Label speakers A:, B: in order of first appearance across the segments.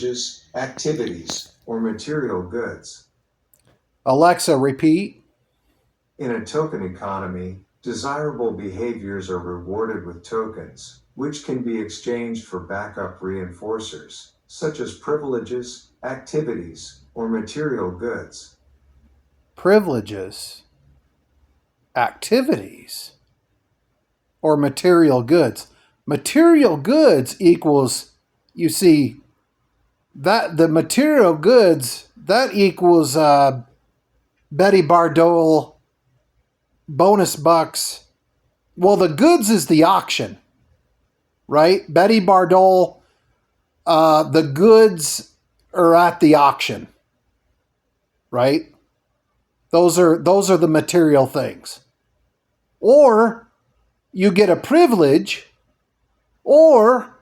A: privileges, activities, or material goods.
B: Alexa, repeat.
A: In a token economy, desirable behaviors are rewarded with tokens, which can be exchanged for backup reinforcers, such as privileges, activities, or material goods.
B: Privileges, activities, or material goods. Material goods equals, you see, that the material goods, that equals Betty Bardole, bonus bucks. Well, the goods is the auction, right? Betty Bardole, the goods are at the auction, right? Those are the material things. Or you get a privilege, or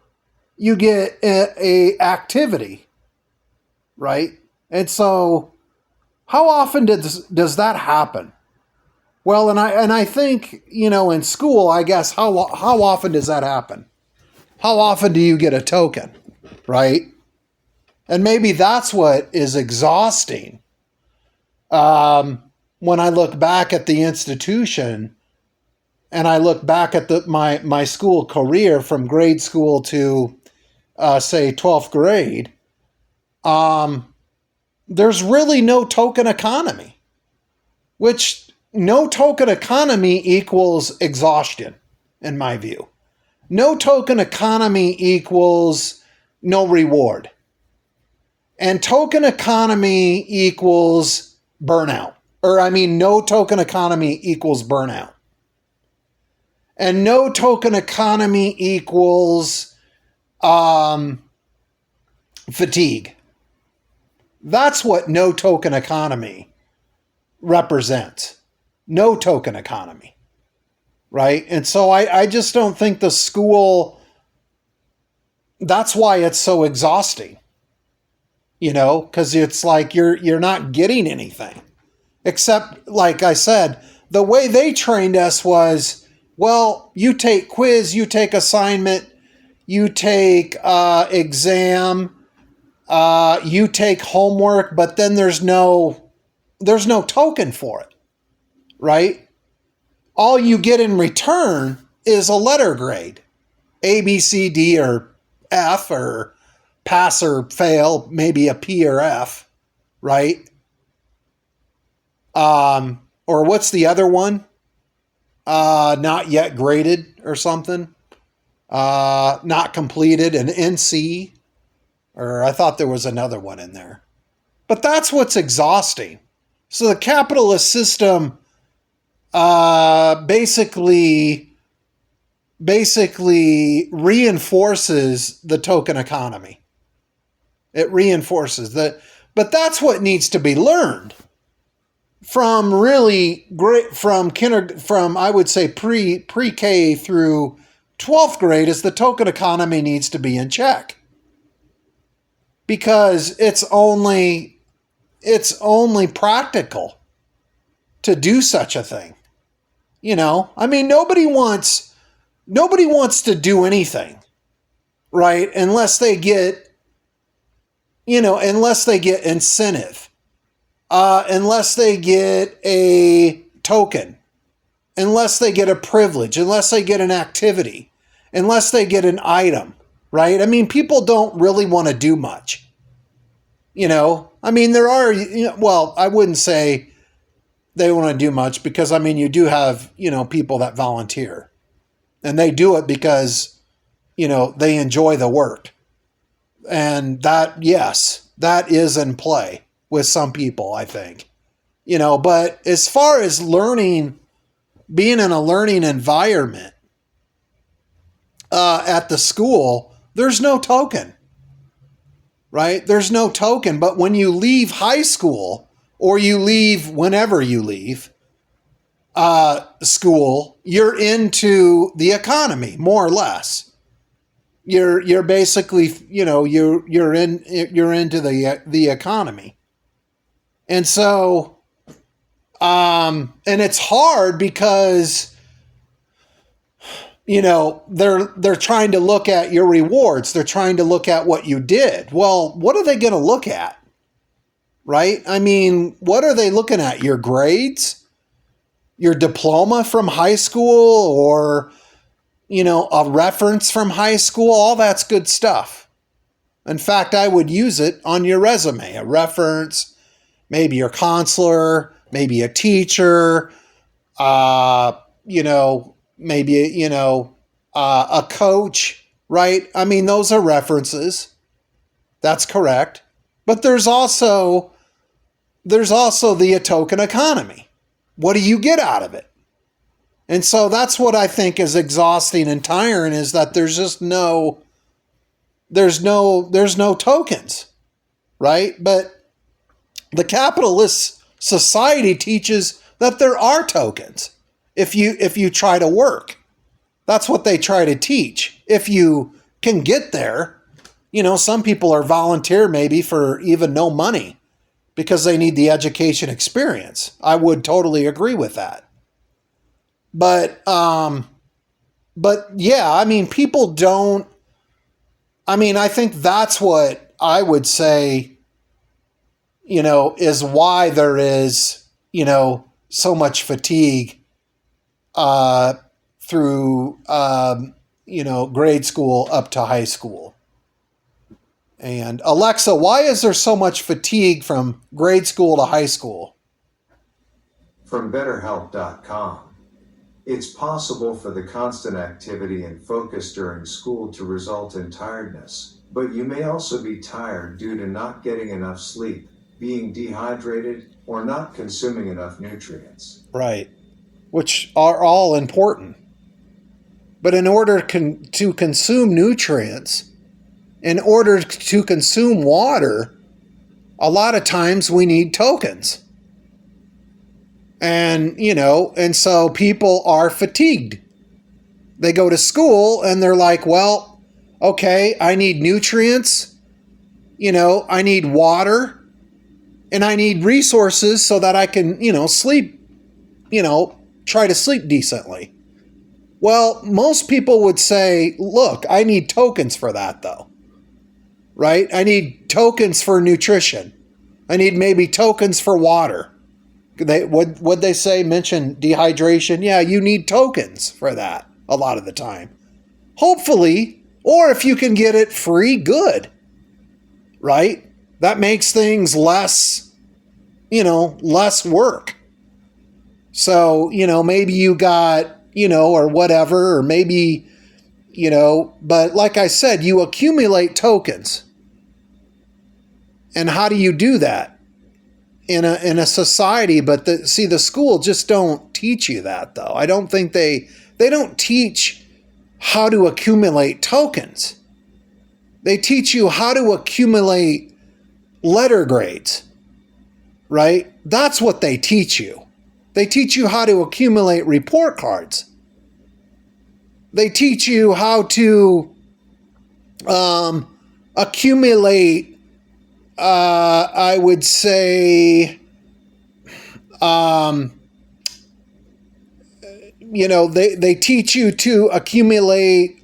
B: you get a activity, right? And so, how often does that happen? Well, and I think, in school, I guess how often does that happen? How often do you get a token, right? And maybe that's what is exhausting. When I look back at the institution, and I look back at my school career from grade school to say 12th grade, there's really no token economy, which no token economy equals exhaustion, in my view. No token economy equals no reward. And token economy equals burnout. No token economy equals burnout. And no token economy equals fatigue. That's what no token economy represents. No token economy. Right? And so I just don't think the school, that's why it's so exhausting. Because it's like you're not getting anything. Except, like I said, the way they trained us was, well, you take quiz, you take assignment, you take exam, you take homework, but then there's no token for it, right? All you get in return is a letter grade, A, B, C, D, or F, or pass or fail, maybe a P or F, right? Or what's the other one? Not yet graded or something. Not completed, an NC, or I thought there was another one in there. But that's what's exhausting. So the capitalist system basically reinforces the token economy. It reinforces that, but that's what needs to be learned from really great, from I would say pre-K through 12th grade, is the token economy needs to be in check. Because it's only practical to do such a thing. Nobody wants to do anything, right? Unless they get incentive, unless they get a token, unless they get a privilege, unless they get an activity, unless they get an item, right? People don't really want to do much. There are, well, I wouldn't say they want to do much, because, you do have, people that volunteer, and they do it because, they enjoy the work. And that, yes, that is in play with some people, I think. But as far as learning, being in a learning environment at the school, there's no token, right? There's no token. But when you leave high school, or you leave whenever you leave school, you're into the economy, more or less. You're basically, you're into the economy. And so, and it's hard because they're trying to look at your rewards. They're trying to look at what you did. Well, what are they going to look at? Right? I mean, what are they looking at? Your grades? Your diploma from high school, or, a reference from high school? All that's good stuff. In fact, I would use it on your resume, a reference, maybe your counselor, maybe a teacher, maybe, a coach, right? I mean, those are references. That's correct. But there's also the token economy. What do you get out of it? And so that's what I think is exhausting and tiring, is that there's no tokens, right? But the capitalist society teaches that there are tokens if you try to work. That's what they try to teach. If you can get there, some people are volunteer maybe for even no money because they need the education experience. I would totally agree with that. But yeah, I mean, people don't, I mean, I think that's what I would say, is why there is, so much fatigue through, grade school up to high school. And Alexa, why is there so much fatigue from grade school to high school?
A: From BetterHelp.com. It's possible for the constant activity and focus during school to result in tiredness, but you may also be tired due to not getting enough sleep, being dehydrated, or not consuming enough nutrients.
B: Right, which are all important. But in order to consume nutrients, in order to consume water, a lot of times we need tokens. And, and so people are fatigued. They go to school and they're like, well, okay, I need nutrients, I need water, and I need resources so that I can, sleep, try to sleep decently. Well, most people would say, look, I need tokens for that though. Right? I need tokens for nutrition. I need maybe tokens for water. What'd they say? Mention dehydration. Yeah, you need tokens for that a lot of the time. Hopefully, or if you can get it free, good. Right? That makes things less work. So, maybe you got, or whatever, or maybe, but like I said, you accumulate tokens. And how do you do that in a society? But the school just don't teach you that, though. I don't think they don't teach how to accumulate tokens. They teach you how to accumulate letter grades, right? That's what they teach you. They teach you how to accumulate report cards. They teach you how to accumulate, I would say, they teach you to accumulate,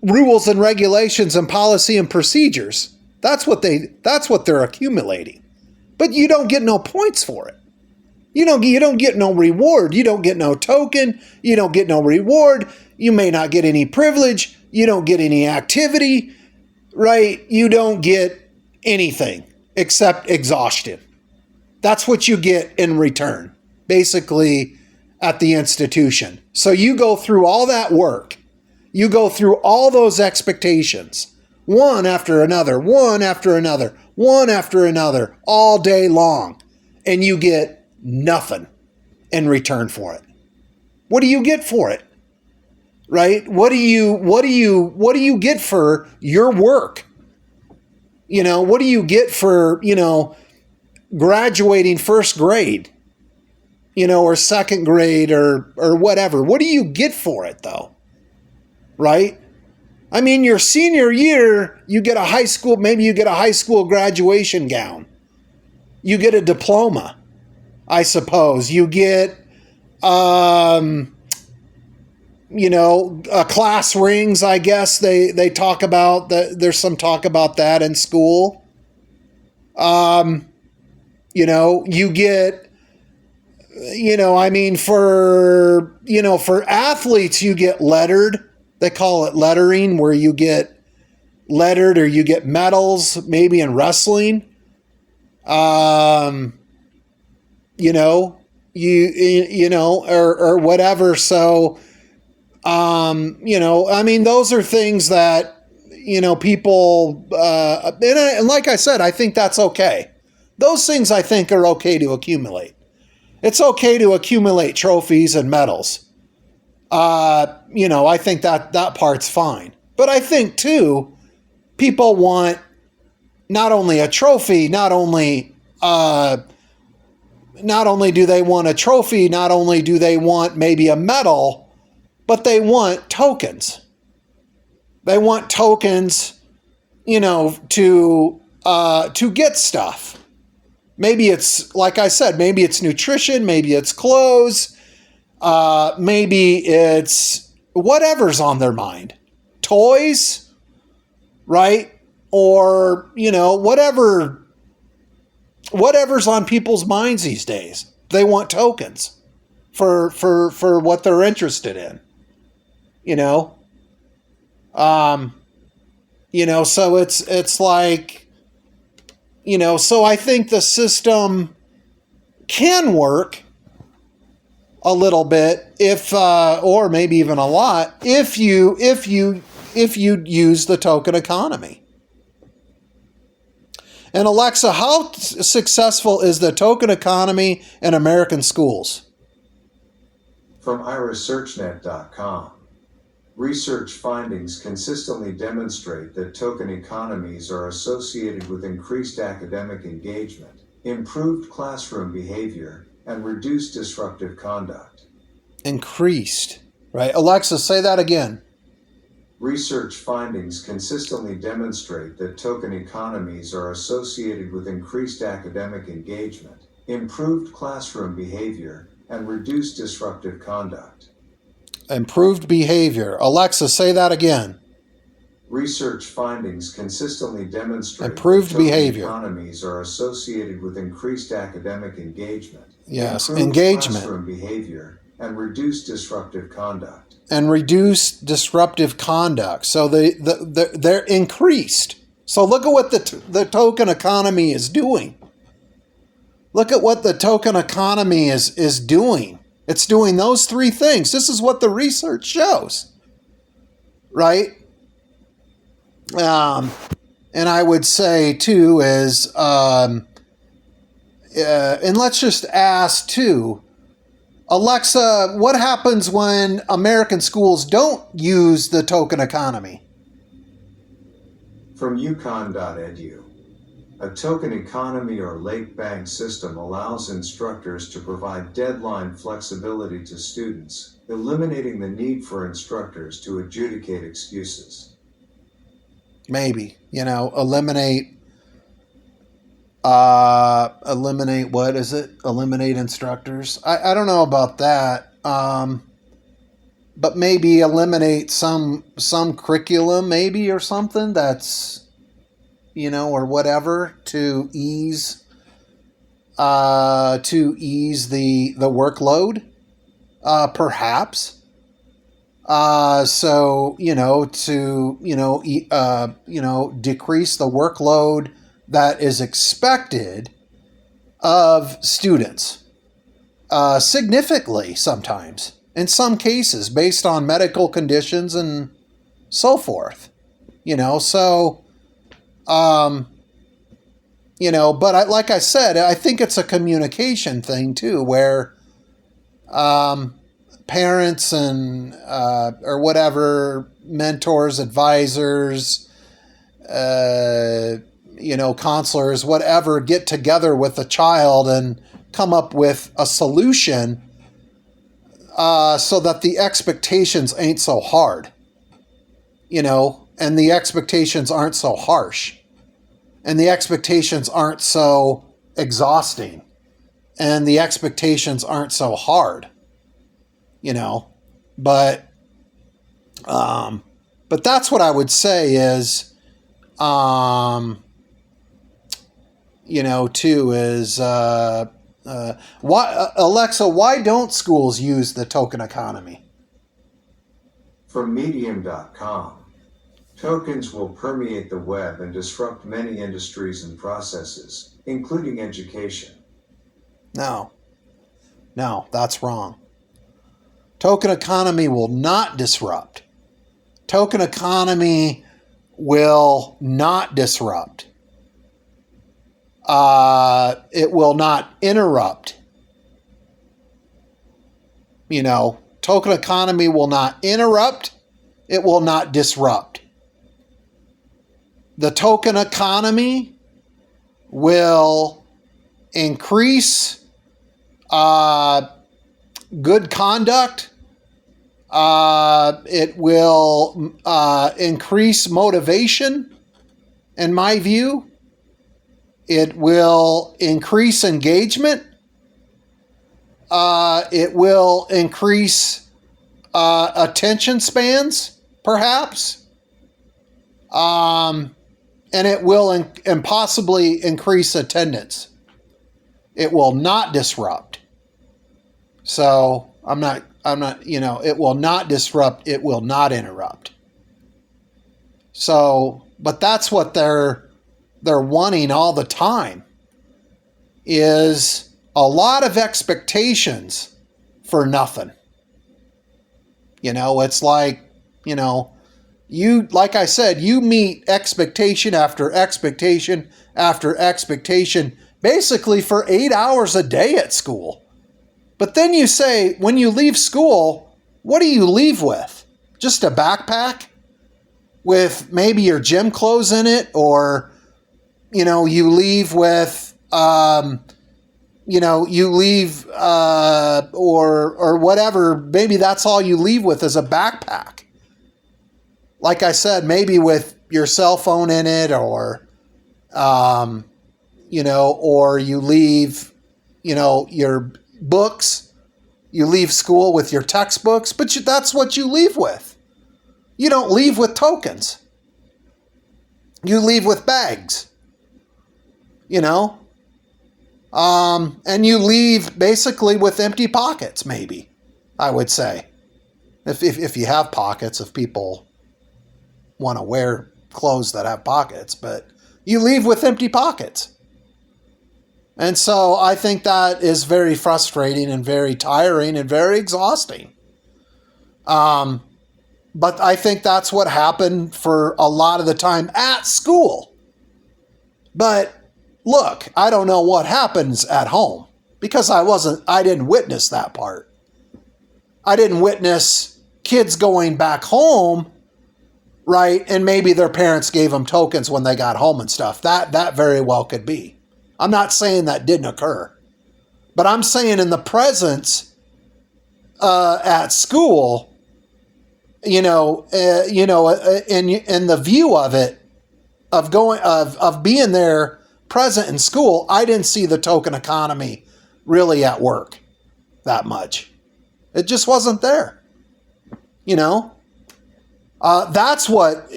B: rules and regulations and policy and procedures. That's what they're accumulating. But you don't get no points for it. You don't get no reward. You don't get no token. You don't get no reward. You may not get any privilege. You don't get any activity, right? You don't get anything except exhaustion. That's what you get in return, basically, at the institution. So you go through all that work. You go through all those expectations, one after another, one after another, one after another, all day long, and you get nothing in return for it. What do you get for it? Right? What do you get for your work? What do you get for, graduating first grade, or second grade or whatever? What do you get for it though? Right? I mean, your senior year, you get maybe you get a high school graduation gown. You get a diploma, I suppose. You get, Class rings, I guess they talk about that. There's some talk about that in school. You get, for athletes, you get lettered. They call it lettering, where you get lettered or you get medals, maybe in wrestling. Or whatever. So, those are things that, people, and like I said, I think that's okay. Those things I think are okay to accumulate. It's okay to accumulate trophies and medals. I think that part's fine. But I think too, people want not only a trophy, not only do they want a trophy, not only do they want maybe a medal, but they want tokens. They want tokens, to get stuff. Maybe it's, like I said, maybe it's nutrition, maybe it's clothes, maybe it's whatever's on their mind. Toys, right? Or, whatever's on people's minds these days. They want tokens for what they're interested in. So it's like, so I think the system can work a little bit if, or maybe even a lot, if you use the token economy. And Alexa, how successful is the token economy in American schools?
A: From irasearchnet.com. Research findings consistently demonstrate that token economies are associated with increased academic engagement, improved classroom behavior, and reduced disruptive conduct.
B: Increased, right? Alexa, say that again.
A: Research findings consistently demonstrate that token economies are associated with increased academic engagement, improved classroom behavior, and reduced disruptive conduct.
B: Improved behavior. Alexa, say that again.
A: Research findings consistently demonstrate
B: improved
A: that token
B: behavior.
A: Economies are associated with increased academic engagement.
B: Yes,
A: improved
B: engagement.
A: Classroom behavior and reduced disruptive conduct.
B: And reduced disruptive conduct. So they're increased. So look at what the token economy is doing. Look at what the token economy is doing. It's doing those three things. This is what the research shows, right? And I would say too is, and let's just ask too, Alexa, what happens when American schools don't use the token economy?
A: From UConn.edu. A token economy or lake bank system allows instructors to provide deadline flexibility to students, eliminating the need for instructors to adjudicate excuses.
B: Maybe, eliminate what is it? Eliminate instructors. I don't know about that. But maybe eliminate some curriculum maybe or something that's, or whatever to ease the workload, perhaps. So, decrease the workload that is expected of students, significantly sometimes, in some cases, based on medical conditions and so forth, so, but like I said, I think it's a communication thing too, where, parents and, or whatever, mentors, advisors, counselors, whatever, get together with a child and come up with a solution, so that the expectations ain't so hard, and the expectations aren't so harsh, and the expectations aren't so exhausting, and the expectations aren't so hard, you know, but that's what I would say is, too, is why, Alexa, why don't schools use the token economy?
A: From Medium.com. Tokens will permeate the web and disrupt many industries and processes, including education.
B: No, that's wrong. Token economy will not disrupt. Token economy will not disrupt. It will not interrupt. Token economy will not interrupt. It will not disrupt. The token economy will increase good conduct. It will increase motivation, in my view. It will increase engagement. It will increase attention spans, perhaps. And it will and possibly increase attendance. It will not disrupt. So I'm not, it will not disrupt. It will not interrupt. So, but that's what they're wanting all the time, is a lot of expectations for nothing. It's like, like I said, you meet expectation after expectation after expectation, basically for 8 hours a day at school. But then you say, when you leave school, what do you leave with? Just a backpack with maybe your gym clothes in it, or, you leave with, or whatever. Maybe that's all you leave with is a backpack. Like I said, maybe with your cell phone in it, or, or you leave, your books. You leave school with your textbooks, but that's what you leave with. You don't leave with tokens. You leave with bags. And you leave basically with empty pockets, maybe, I would say. If you have pockets, if people want to wear clothes that have pockets, but you leave with empty pockets. And so I think that is very frustrating and very tiring and very exhausting. But I think that's what happened for a lot of the time at school. But look, I don't know what happens at home, because I didn't witness that part. I didn't witness kids going back home, right? And maybe their parents gave them tokens when they got home and stuff. That very well could be. I'm not saying that didn't occur, but I'm saying in the presence at school, in the view of it, of being there present in school, I didn't see the token economy really at work that much. It just wasn't there. That's what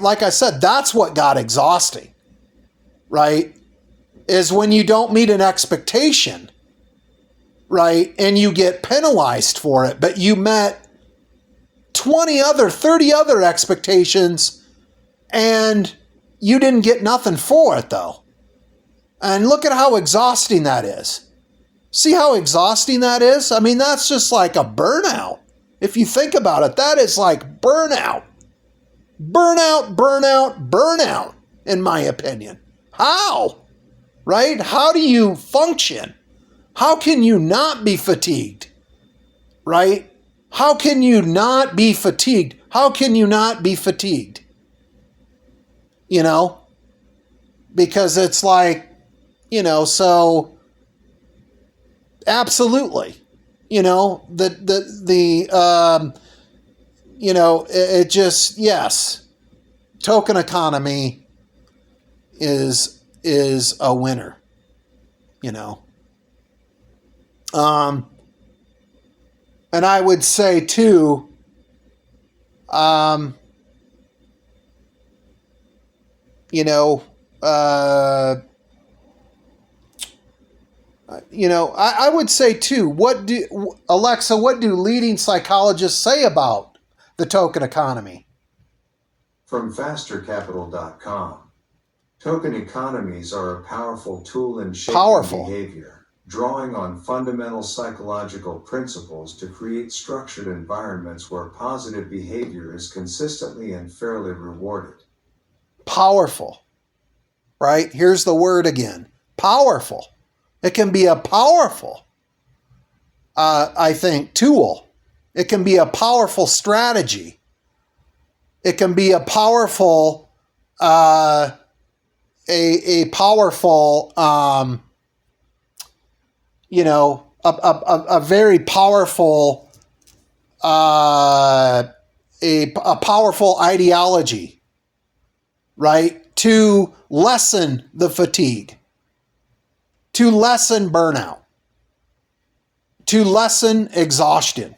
B: like I said, that's what got exhausting, right? Is when you don't meet an expectation, right? And you get penalized for it, but you met 30 other expectations, and you didn't get nothing for it, though. And look at how exhausting that is. See how exhausting that is? I mean, that's just like a burnout. If you think about it, that is like burnout. Burnout, in my opinion. How? Right? How do you function? How can you not be fatigued? Right? How can you not be fatigued? How can you not be fatigued? Because it's like, so absolutely, it just, yes, token economy is a winner, And I would say too, um, you know, uh, I would say too, Alexa, what do leading psychologists say about the token economy?
A: From fastercapital.com. Token economies are a powerful tool in shaping behavior, drawing on fundamental psychological principles to create structured environments where positive behavior is consistently and fairly rewarded.
B: Powerful, right? Here's the word again, powerful. It can be a powerful, I think, tool. It can be a powerful strategy. It can be a powerful, a powerful, a very powerful, a powerful ideology, right? To lessen the fatigue, to lessen burnout, to lessen exhaustion,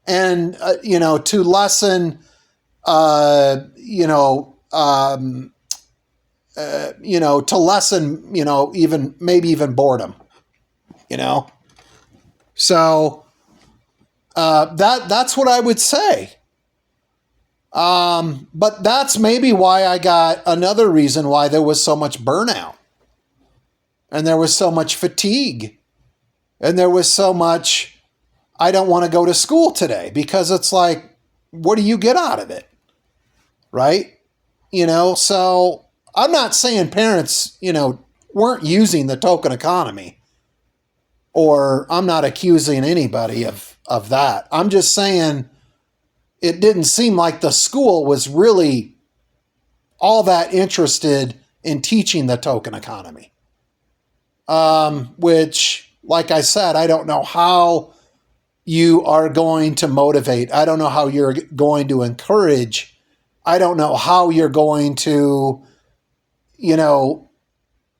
B: and, to lessen, to lessen, even boredom, So that's what I would say. But that's maybe why I got another reason why there was so much burnout, and there was so much fatigue, and there was so much, I don't want to go to school today, because it's like, what do you get out of it? Right? So I'm not saying parents, weren't using the token economy, or I'm not accusing anybody of that. I'm just saying it didn't seem like the school was really all that interested in teaching the token economy. Which, like I said, I don't know how you are going to motivate. I don't know how you're going to encourage. I don't know how you're going to,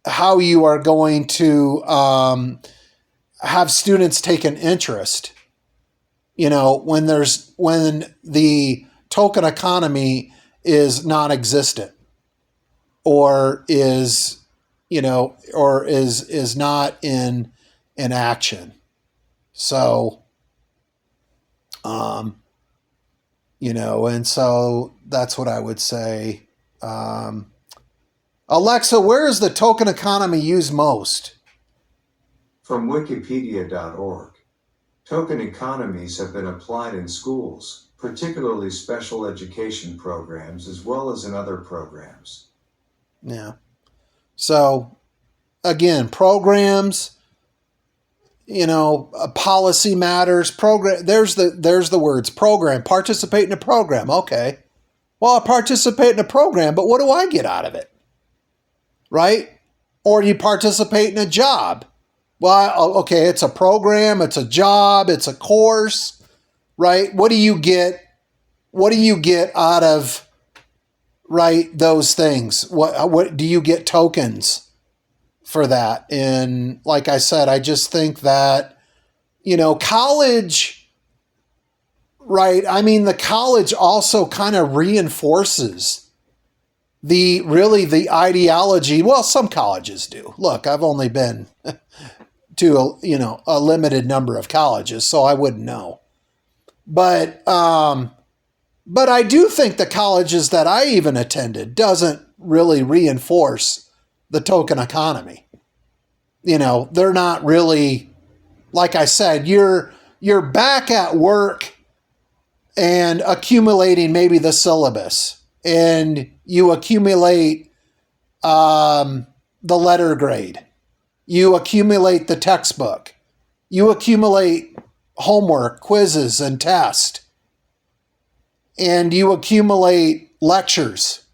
B: how you are going to have students take an interest, when the token economy is non-existent, or is, or is not in action. So, and so that's what I would say. Alexa, where is the token economy used most?
A: From wikipedia.org. Token economies have been applied in schools, particularly special education programs, as well as in other programs.
B: Yeah. So, again, programs, policy matters, program. There's the words program, participate in a program. Okay. Well, I participate in a program, but what do I get out of it? Right? Or you participate in a job. Well, okay, it's a program, it's a job, it's a course, right? What do you get? What do you get out of, right, those things? What do you get tokens for that? And like I said, I just think that, college, right? I mean, the college also kind of reinforces the ideology. Well, some colleges do. Look, I've only been to a limited number of colleges, so I wouldn't know. But I do think the colleges that I even attended doesn't really reinforce the token economy. They're not really, like I said, you're back at work and accumulating maybe the syllabus, and you accumulate the letter grade. You accumulate the textbook. You accumulate homework, quizzes, and tests. And you accumulate lectures,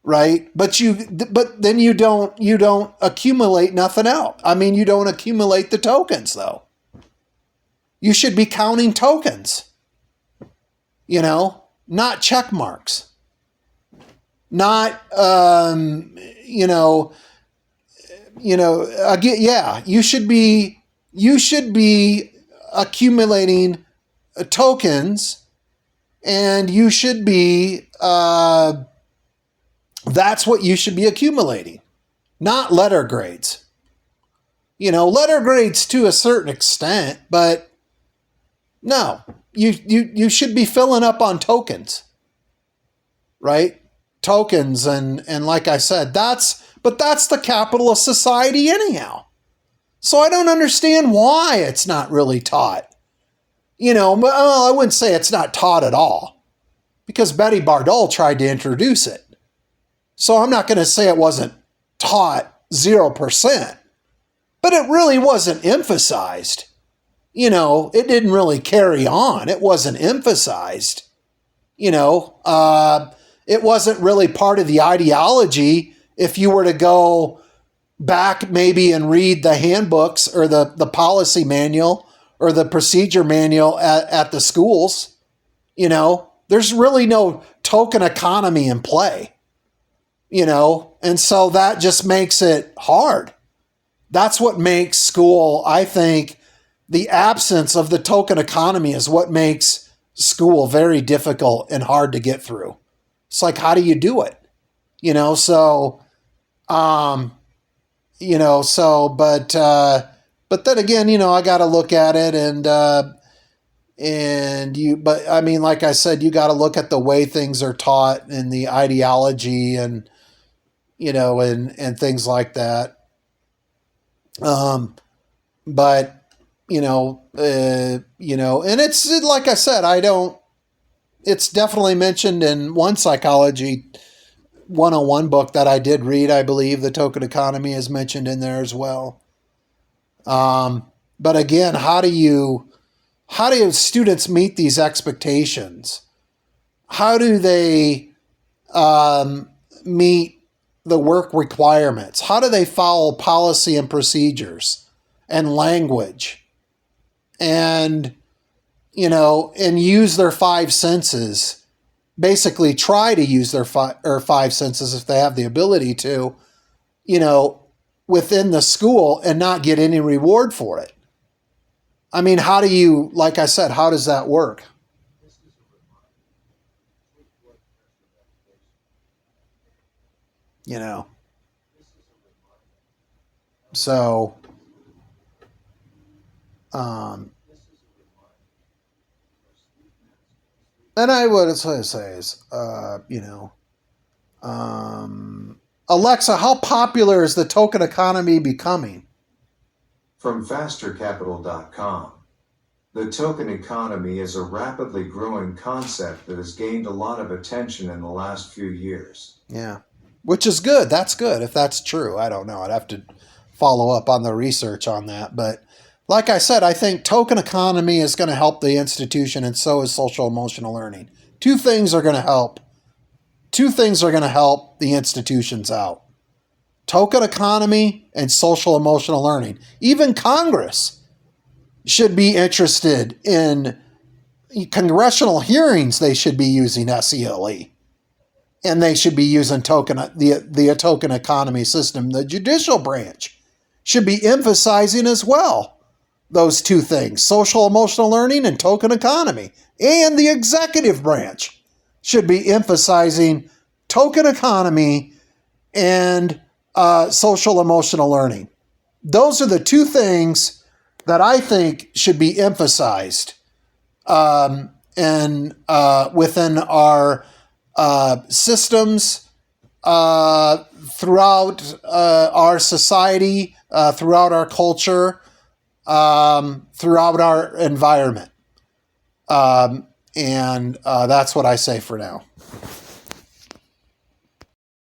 B: right? But then you don't accumulate nothing else. I mean, you don't accumulate the tokens, though. You should be counting tokens, not check marks. Not, again, yeah, you should be accumulating tokens, and you should be, that's what you should be accumulating, not letter grades. Letter grades to a certain extent, but no, you should be filling up on tokens, right? Tokens, and like I said, that's the capitalist society anyhow. So I don't understand why it's not really taught. I wouldn't say it's not taught at all, because Betty Bardol tried to introduce it. So I'm not going to say it wasn't taught 0%, but it really wasn't emphasized. It didn't really carry on. It wasn't emphasized. It wasn't really part of the ideology. If you were to go back maybe and read the handbooks or the policy manual or the procedure manual at the schools, there's really no token economy in play, and so that just makes it hard. That's what makes school, I think, the absence of the token economy is what makes school very difficult and hard to get through. It's like, how do you do it? But then again, I got to look at it but I mean, like I said, you got to look at the way things are taught and the ideology and things like that. But and it's like I said, it's definitely mentioned in one Psychology 101 book that I did read. I believe the token economy is mentioned in there as well. But again, how do students meet these expectations? How do they meet the work requirements? How do they follow policy and procedures and language and use their five senses? Basically try to use their five senses if they have the ability to, within the school and not get any reward for it. I mean, like I said, how does that work? So, and I would say is, Alexa, how popular is the token economy becoming?
A: From fastercapital.com. The token economy is a rapidly growing concept that has gained a lot of attention in the last few years.
B: Yeah, which is good. That's good if that's true. I don't know. I'd have to follow up on the research on that. But like I said, I think token economy is going to help the institution, and so is social emotional learning. Two things are going to help the institutions out. Token economy and social emotional learning. Even Congress should be interested in congressional hearings. They should be using SELE. And they should be using the token economy system. The judicial branch should be emphasizing as well those two things, social emotional learning and token economy. And the executive branch should be emphasizing token economy and social emotional learning. Those are the two things that I think should be emphasized within our systems throughout our society, throughout our culture, throughout our environment. And that's what I say for now.